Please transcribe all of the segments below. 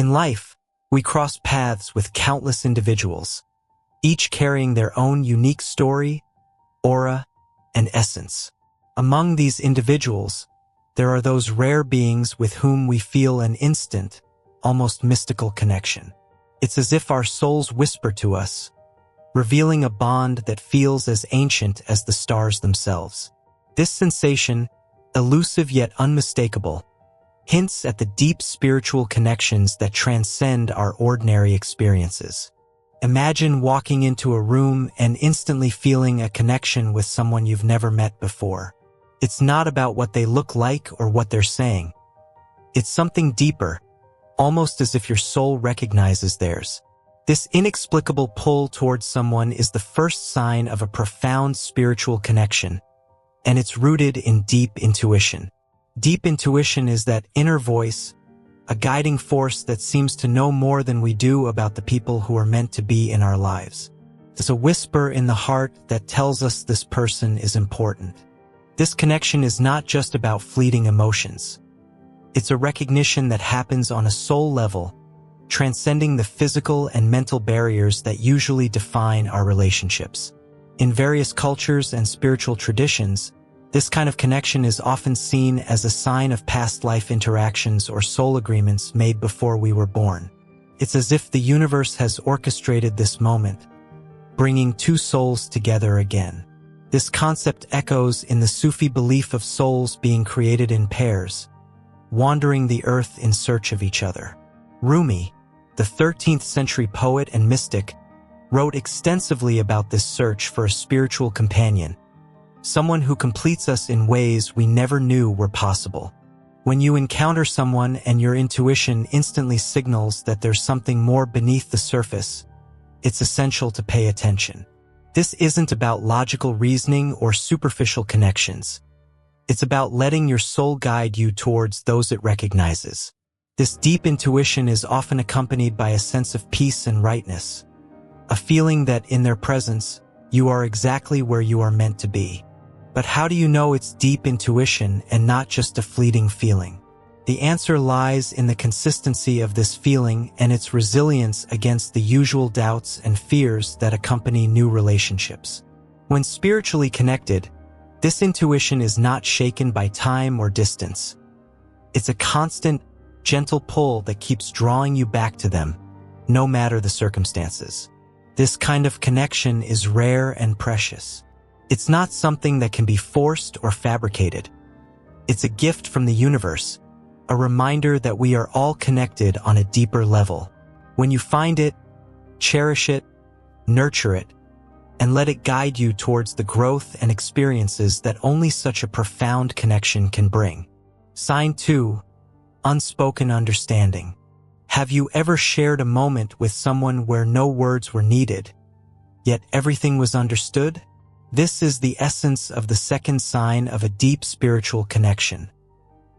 In life, we cross paths with countless individuals, each carrying their own unique story, aura, and essence. Among these individuals, there are those rare beings with whom we feel an instant, almost mystical connection. It's as if our souls whisper to us, revealing a bond that feels as ancient as the stars themselves. This sensation, elusive yet unmistakable, hints at the deep spiritual connections that transcend our ordinary experiences. Imagine walking into a room and instantly feeling a connection with someone you've never met before. It's not about what they look like or what they're saying. It's something deeper, almost as if your soul recognizes theirs. This inexplicable pull towards someone is the first sign of a profound spiritual connection, and it's rooted in deep intuition. Deep intuition is that inner voice, a guiding force that seems to know more than we do about the people who are meant to be in our lives. It's a whisper in the heart that tells us this person is important. This connection is not just about fleeting emotions. It's a recognition that happens on a soul level, transcending the physical and mental barriers that usually define our relationships. In various cultures and spiritual traditions, this kind of connection is often seen as a sign of past life interactions or soul agreements made before we were born. It's as if the universe has orchestrated this moment, bringing two souls together again. This concept echoes in the Sufi belief of souls being created in pairs, wandering the earth in search of each other. Rumi, the 13th century poet and mystic, wrote extensively about this search for a spiritual companion, someone who completes us in ways we never knew were possible. When you encounter someone and your intuition instantly signals that there's something more beneath the surface, it's essential to pay attention. This isn't about logical reasoning or superficial connections. It's about letting your soul guide you towards those it recognizes. This deep intuition is often accompanied by a sense of peace and rightness, a feeling that in their presence, you are exactly where you are meant to be. But how do you know it's deep intuition and not just a fleeting feeling? The answer lies in the consistency of this feeling and its resilience against the usual doubts and fears that accompany new relationships. When spiritually connected, this intuition is not shaken by time or distance. It's a constant, gentle pull that keeps drawing you back to them, no matter the circumstances. This kind of connection is rare and precious. It's not something that can be forced or fabricated. It's a gift from the universe, a reminder that we are all connected on a deeper level. When you find it, cherish it, nurture it, and let it guide you towards the growth and experiences that only such a profound connection can bring. Sign 2. Unspoken understanding. Have you ever shared a moment with someone where no words were needed, yet everything was understood? This is the essence of the second sign of a deep spiritual connection.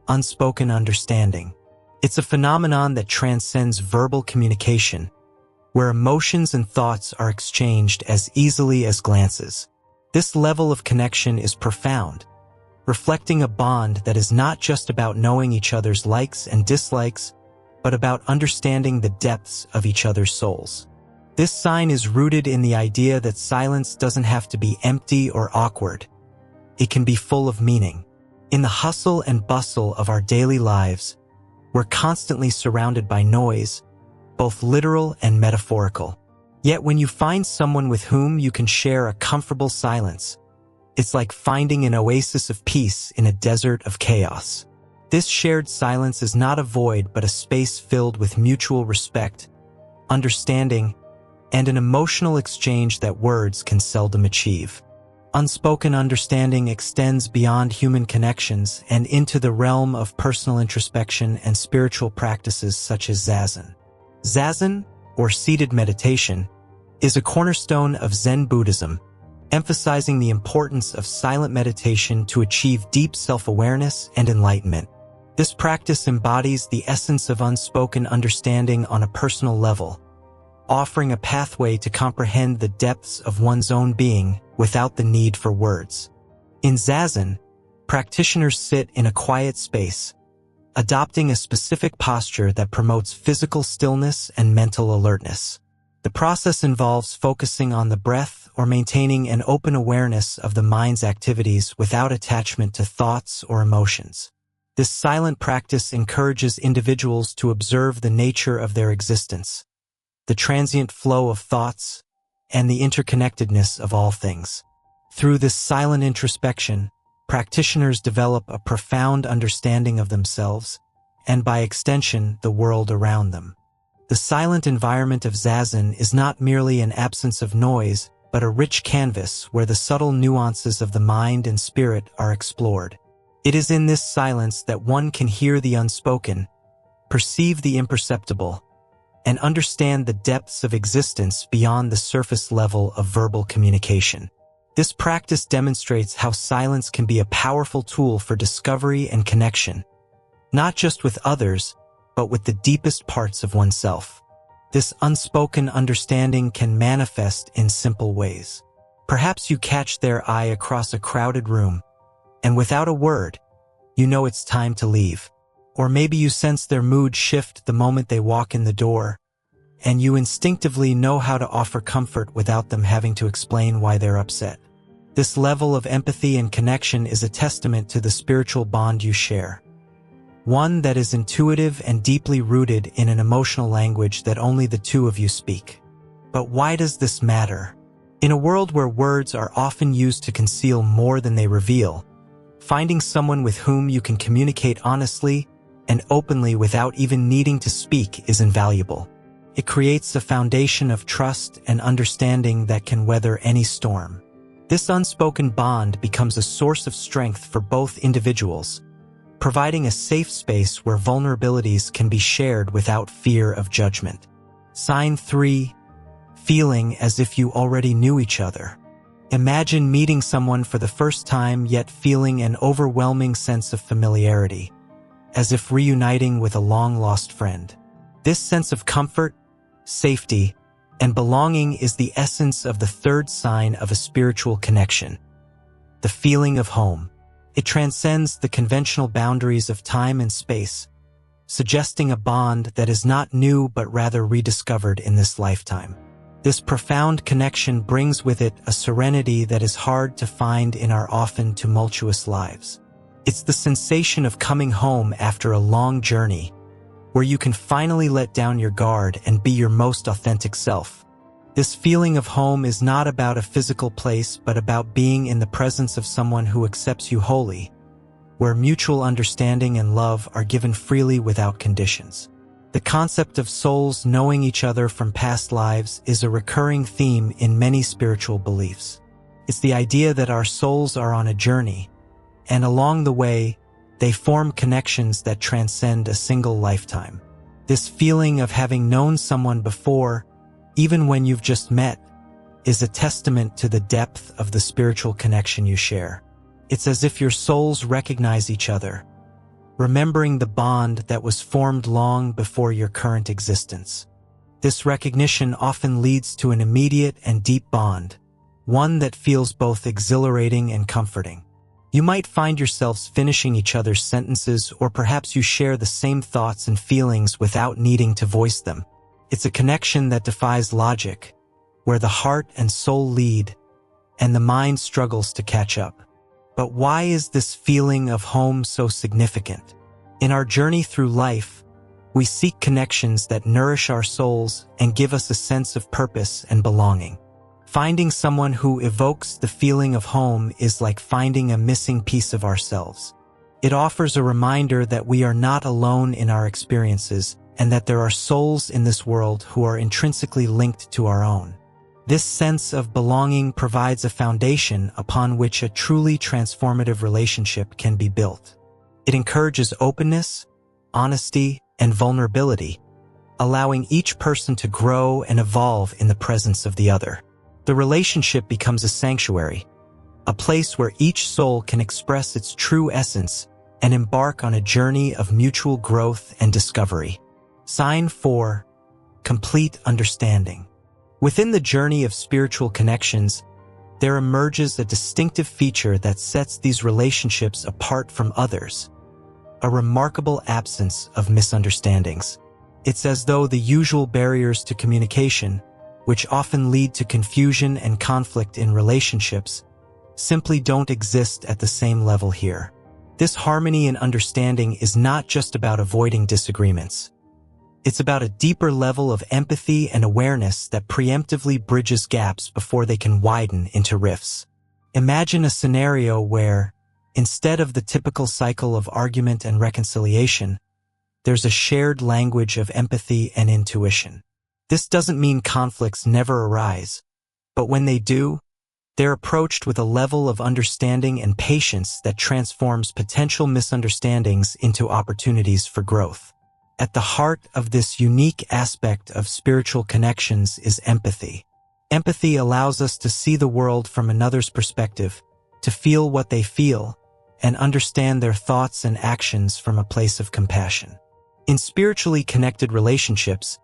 Unspoken understanding. It's a phenomenon that transcends verbal communication, where emotions and thoughts are exchanged as easily as glances. This level of connection is profound, reflecting a bond that is not just about knowing each other's likes and dislikes, but about understanding the depths of each other's souls. This sign is rooted in the idea that silence doesn't have to be empty or awkward. It can be full of meaning. In the hustle and bustle of our daily lives, we're constantly surrounded by noise, both literal and metaphorical. Yet when you find someone with whom you can share a comfortable silence, it's like finding an oasis of peace in a desert of chaos. This shared silence is not a void but a space filled with mutual respect, understanding, and an emotional exchange that words can seldom achieve. Unspoken understanding extends beyond human connections and into the realm of personal introspection and spiritual practices such as Zazen. Zazen, or seated meditation, is a cornerstone of Zen Buddhism, emphasizing the importance of silent meditation to achieve deep self-awareness and enlightenment. This practice embodies the essence of unspoken understanding on a personal level, offering a pathway to comprehend the depths of one's own being without the need for words. In Zazen, practitioners sit in a quiet space, adopting a specific posture that promotes physical stillness and mental alertness. The process involves focusing on the breath or maintaining an open awareness of the mind's activities without attachment to thoughts or emotions. This silent practice encourages individuals to observe the nature of their existence, the transient flow of thoughts, and the interconnectedness of all things. Through this silent introspection, practitioners develop a profound understanding of themselves, and by extension, the world around them. The silent environment of Zazen is not merely an absence of noise, but a rich canvas where the subtle nuances of the mind and spirit are explored. It is in this silence that one can hear the unspoken, perceive the imperceptible, and understand the depths of existence beyond the surface level of verbal communication. This practice demonstrates how silence can be a powerful tool for discovery and connection, not just with others, but with the deepest parts of oneself. This unspoken understanding can manifest in simple ways. Perhaps you catch their eye across a crowded room, and without a word, you know it's time to leave. Or maybe you sense their mood shift the moment they walk in the door, and you instinctively know how to offer comfort without them having to explain why they're upset. This level of empathy and connection is a testament to the spiritual bond you share, one that is intuitive and deeply rooted in an emotional language that only the two of you speak. But why does this matter? In a world where words are often used to conceal more than they reveal, finding someone with whom you can communicate honestly and openly without even needing to speak is invaluable. It creates a foundation of trust and understanding that can weather any storm. This unspoken bond becomes a source of strength for both individuals, providing a safe space where vulnerabilities can be shared without fear of judgment. Sign 3. Feeling as if you already knew each other. Imagine meeting someone for the first time yet feeling an overwhelming sense of familiarity, as if reuniting with a long-lost friend. This sense of comfort, safety, and belonging is the essence of the third sign of a spiritual connection, the feeling of home. It transcends the conventional boundaries of time and space, suggesting a bond that is not new but rather rediscovered in this lifetime. This profound connection brings with it a serenity that is hard to find in our often tumultuous lives. It's the sensation of coming home after a long journey, where you can finally let down your guard and be your most authentic self. This feeling of home is not about a physical place, but about being in the presence of someone who accepts you wholly, where mutual understanding and love are given freely without conditions. The concept of souls knowing each other from past lives is a recurring theme in many spiritual beliefs. It's the idea that our souls are on a journey, and along the way, they form connections that transcend a single lifetime. This feeling of having known someone before, even when you've just met, is a testament to the depth of the spiritual connection you share. It's as if your souls recognize each other, remembering the bond that was formed long before your current existence. This recognition often leads to an immediate and deep bond, one that feels both exhilarating and comforting. You might find yourselves finishing each other's sentences, or perhaps you share the same thoughts and feelings without needing to voice them. It's a connection that defies logic, where the heart and soul lead, and the mind struggles to catch up. But why is this feeling of home so significant? In our journey through life, we seek connections that nourish our souls and give us a sense of purpose and belonging. Finding someone who evokes the feeling of home is like finding a missing piece of ourselves. It offers a reminder that we are not alone in our experiences, and that there are souls in this world who are intrinsically linked to our own. This sense of belonging provides a foundation upon which a truly transformative relationship can be built. It encourages openness, honesty, and vulnerability, allowing each person to grow and evolve in the presence of the other. The relationship becomes a sanctuary, a place where each soul can express its true essence and embark on a journey of mutual growth and discovery. Sign 4. Complete understanding. Within the journey of spiritual connections, there emerges a distinctive feature that sets these relationships apart from others: a remarkable absence of misunderstandings. It's as though the usual barriers to communication, which often lead to confusion and conflict in relationships, simply don't exist at the same level here. This harmony and understanding is not just about avoiding disagreements. It's about a deeper level of empathy and awareness that preemptively bridges gaps before they can widen into rifts. Imagine a scenario where, instead of the typical cycle of argument and reconciliation, there's a shared language of empathy and intuition. This doesn't mean conflicts never arise, but when they do, they're approached with a level of understanding and patience that transforms potential misunderstandings into opportunities for growth. At the heart of this unique aspect of spiritual connections is empathy. Empathy allows us to see the world from another's perspective, to feel what they feel, and understand their thoughts and actions from a place of compassion. In spiritually connected relationships,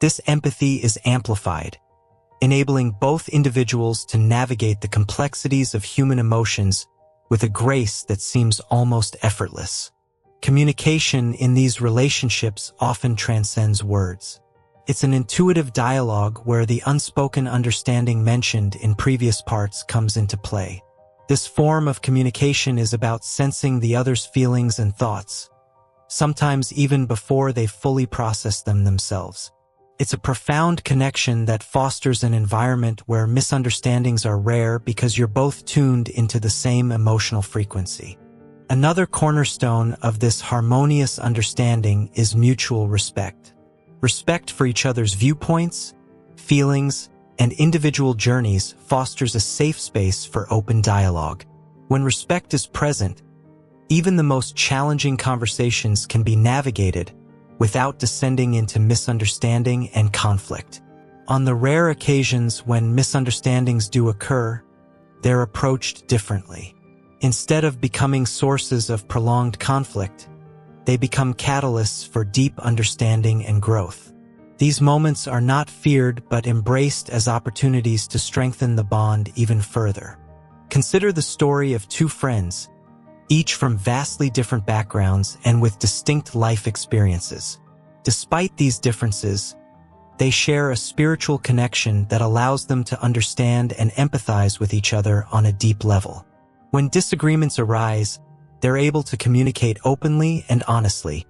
this empathy is amplified, enabling both individuals to navigate the complexities of human emotions with a grace that seems almost effortless. Communication in these relationships often transcends words. It's an intuitive dialogue where the unspoken understanding mentioned in previous parts comes into play. This form of communication is about sensing the other's feelings and thoughts, sometimes even before they fully process them themselves. It's a profound connection that fosters an environment where misunderstandings are rare because you're both tuned into the same emotional frequency. Another cornerstone of this harmonious understanding is mutual respect. Respect for each other's viewpoints, feelings, and individual journeys fosters a safe space for open dialogue. When respect is present, even the most challenging conversations can be navigated without descending into misunderstanding and conflict. On the rare occasions when misunderstandings do occur, they're approached differently. Instead of becoming sources of prolonged conflict, they become catalysts for deep understanding and growth. These moments are not feared but embraced as opportunities to strengthen the bond even further. Consider the story of two friends, each from vastly different backgrounds and with distinct life experiences. Despite these differences, they share a spiritual connection that allows them to understand and empathize with each other on a deep level. When disagreements arise, they're able to communicate openly and honestly,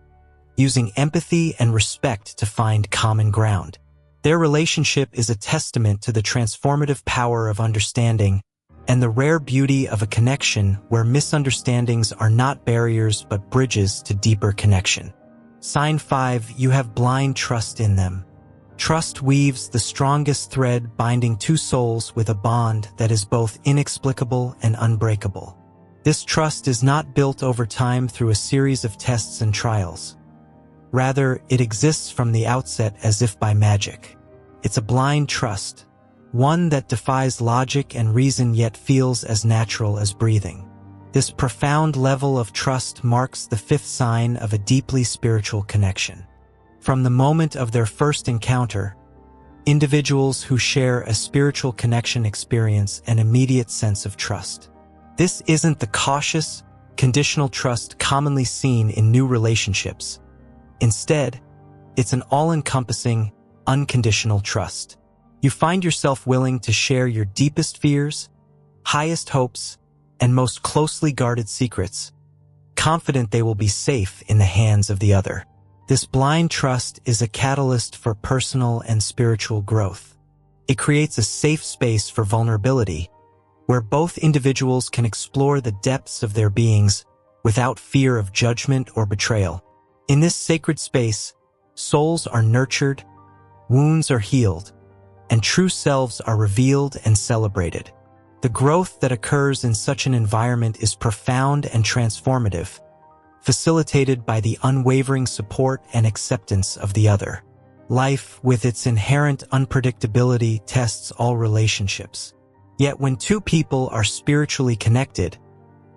using empathy and respect to find common ground. Their relationship is a testament to the transformative power of understanding and the rare beauty of a connection where misunderstandings are not barriers but bridges to deeper connection. Sign 5. You have blind trust in them. Trust weaves the strongest thread binding two souls with a bond that is both inexplicable and unbreakable. This trust is not built over time through a series of tests and trials. Rather, it exists from the outset as if by magic. It's a blind trust, one that defies logic and reason yet feels as natural as breathing. This profound level of trust marks the fifth sign of a deeply spiritual connection. From the moment of their first encounter, individuals who share a spiritual connection experience an immediate sense of trust. This isn't the cautious, conditional trust commonly seen in new relationships. Instead, it's an all-encompassing, unconditional trust. You find yourself willing to share your deepest fears, highest hopes, and most closely guarded secrets, confident they will be safe in the hands of the other. This blind trust is a catalyst for personal and spiritual growth. It creates a safe space for vulnerability, where both individuals can explore the depths of their beings without fear of judgment or betrayal. In this sacred space, souls are nurtured, wounds are healed, and true selves are revealed and celebrated. The growth that occurs in such an environment is profound and transformative, facilitated by the unwavering support and acceptance of the other. Life, with its inherent unpredictability, tests all relationships. Yet when two people are spiritually connected,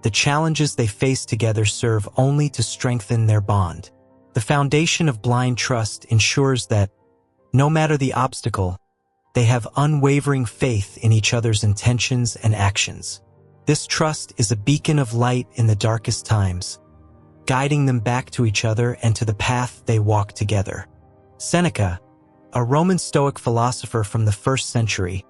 the challenges they face together serve only to strengthen their bond. The foundation of blind trust ensures that, no matter the obstacle, they have unwavering faith in each other's intentions and actions. This trust is a beacon of light in the darkest times, guiding them back to each other and to the path they walk together. Seneca, a Roman Stoic philosopher from the 1st century,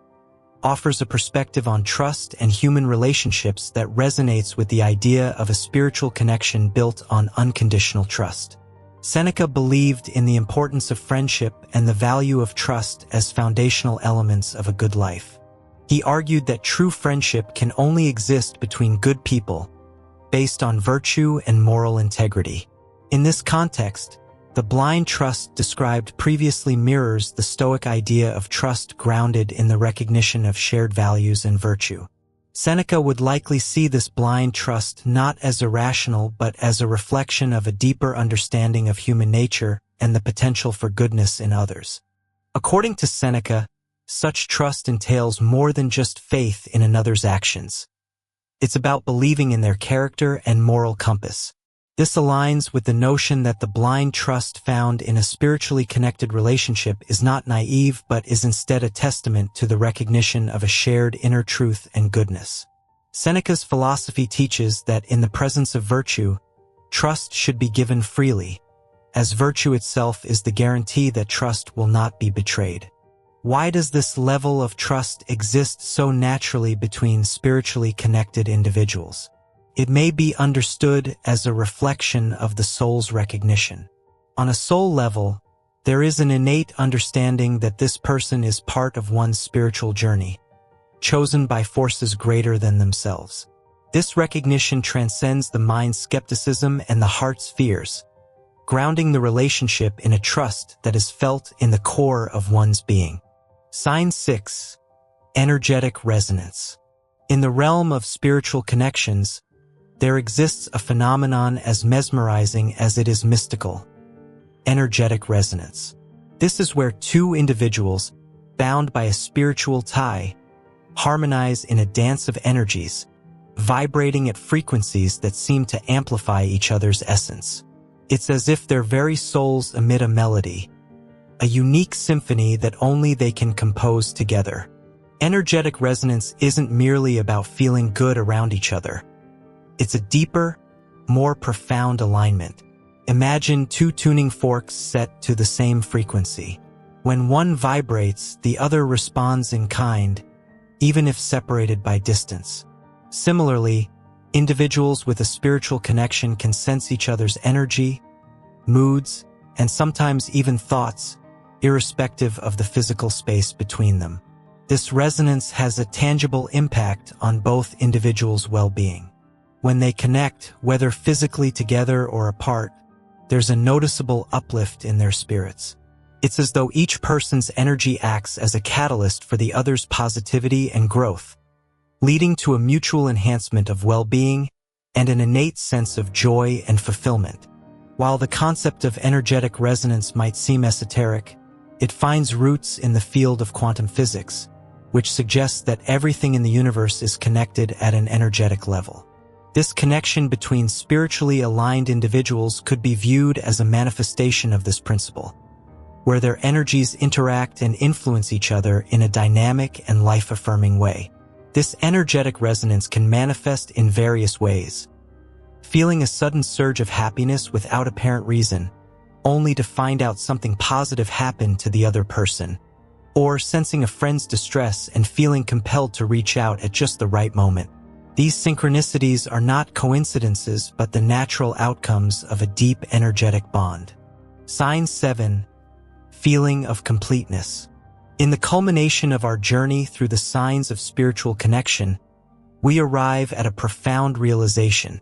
offers a perspective on trust and human relationships that resonates with the idea of a spiritual connection built on unconditional trust. Seneca believed in the importance of friendship and the value of trust as foundational elements of a good life. He argued that true friendship can only exist between good people, based on virtue and moral integrity. In this context, the blind trust described previously mirrors the Stoic idea of trust grounded in the recognition of shared values and virtue. Seneca would likely see this blind trust not as irrational but as a reflection of a deeper understanding of human nature and the potential for goodness in others. According to Seneca, such trust entails more than just faith in another's actions. It's about believing in their character and moral compass. This aligns with the notion that the blind trust found in a spiritually connected relationship is not naive but is instead a testament to the recognition of a shared inner truth and goodness. Seneca's philosophy teaches that in the presence of virtue, trust should be given freely, as virtue itself is the guarantee that trust will not be betrayed. Why does this level of trust exist so naturally between spiritually connected individuals? It may be understood as a reflection of the soul's recognition. On a soul level, there is an innate understanding that this person is part of one's spiritual journey, chosen by forces greater than themselves. This recognition transcends the mind's skepticism and the heart's fears, grounding the relationship in a trust that is felt in the core of one's being. Sign 6. Energetic resonance. In the realm of spiritual connections, there exists a phenomenon as mesmerizing as it is mystical: energetic resonance. This is where two individuals, bound by a spiritual tie, harmonize in a dance of energies, vibrating at frequencies that seem to amplify each other's essence. It's as if their very souls emit a melody, a unique symphony that only they can compose together. Energetic resonance isn't merely about feeling good around each other. It's a deeper, more profound alignment. Imagine two tuning forks set to the same frequency. When one vibrates, the other responds in kind, even if separated by distance. Similarly, individuals with a spiritual connection can sense each other's energy, moods, and sometimes even thoughts, irrespective of the physical space between them. This resonance has a tangible impact on both individuals' well-being. When they connect, whether physically together or apart, there's a noticeable uplift in their spirits. It's as though each person's energy acts as a catalyst for the other's positivity and growth, leading to a mutual enhancement of well-being and an innate sense of joy and fulfillment. While the concept of energetic resonance might seem esoteric, it finds roots in the field of quantum physics, which suggests that everything in the universe is connected at an energetic level. This connection between spiritually aligned individuals could be viewed as a manifestation of this principle, where their energies interact and influence each other in a dynamic and life-affirming way. This energetic resonance can manifest in various ways: feeling a sudden surge of happiness without apparent reason, only to find out something positive happened to the other person, or sensing a friend's distress and feeling compelled to reach out at just the right moment. These synchronicities are not coincidences but the natural outcomes of a deep energetic bond. Sign 7. Feeling of completeness. In the culmination of our journey through the signs of spiritual connection, we arrive at a profound realization: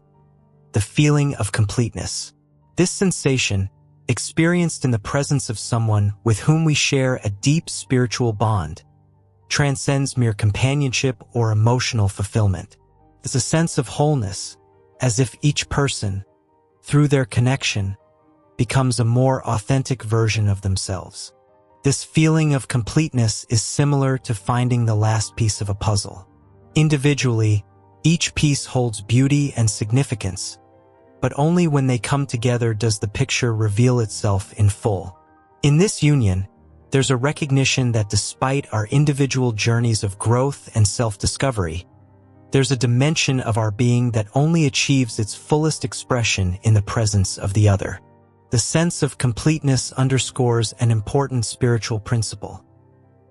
the feeling of completeness. This sensation, experienced in the presence of someone with whom we share a deep spiritual bond, transcends mere companionship or emotional fulfillment. It's a sense of wholeness, as if each person, through their connection, becomes a more authentic version of themselves. This feeling of completeness is similar to finding the last piece of a puzzle. Individually, each piece holds beauty and significance, but only when they come together does the picture reveal itself in full. In this union, there's a recognition that despite our individual journeys of growth and self-discovery, There's a dimension of our being that only achieves its fullest expression in the presence of the other. The sense of completeness underscores an important spiritual principle: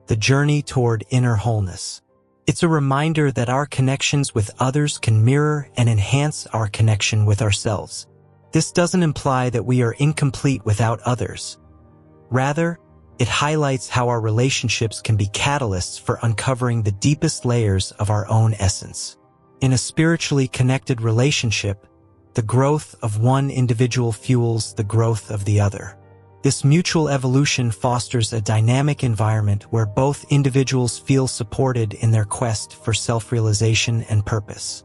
the journey toward inner wholeness. It's a reminder that our connections with others can mirror and enhance our connection with ourselves. This doesn't imply that we are incomplete without others. Rather, it highlights how our relationships can be catalysts for uncovering the deepest layers of our own essence. In a spiritually connected relationship, the growth of one individual fuels the growth of the other. This mutual evolution fosters a dynamic environment where both individuals feel supported in their quest for self-realization and purpose.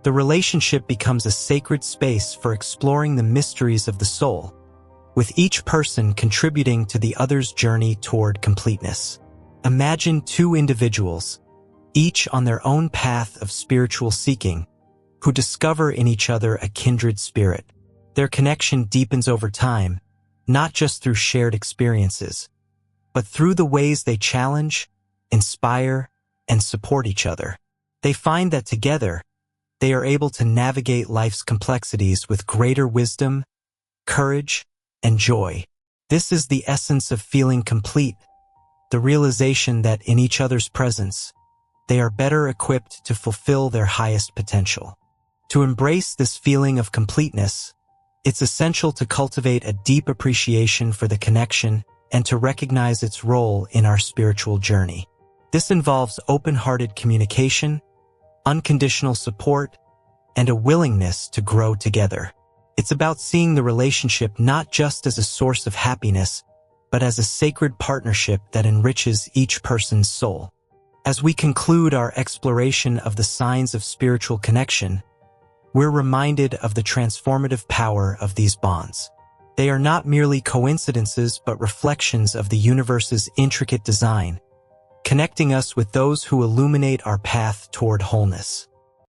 The relationship becomes a sacred space for exploring the mysteries of the soul, with each person contributing to the other's journey toward completeness. Imagine two individuals, each on their own path of spiritual seeking, who discover in each other a kindred spirit. Their connection deepens over time, not just through shared experiences, but through the ways they challenge, inspire, and support each other. They find that together, they are able to navigate life's complexities with greater wisdom, courage, and joy. This is the essence of feeling complete, the realization that in each other's presence, they are better equipped to fulfill their highest potential. To embrace this feeling of completeness, it's essential to cultivate a deep appreciation for the connection and to recognize its role in our spiritual journey. This involves open-hearted communication, unconditional support, and a willingness to grow together. It's about seeing the relationship not just as a source of happiness, but as a sacred partnership that enriches each person's soul. As we conclude our exploration of the signs of spiritual connection, we're reminded of the transformative power of these bonds. They are not merely coincidences but reflections of the universe's intricate design, connecting us with those who illuminate our path toward wholeness.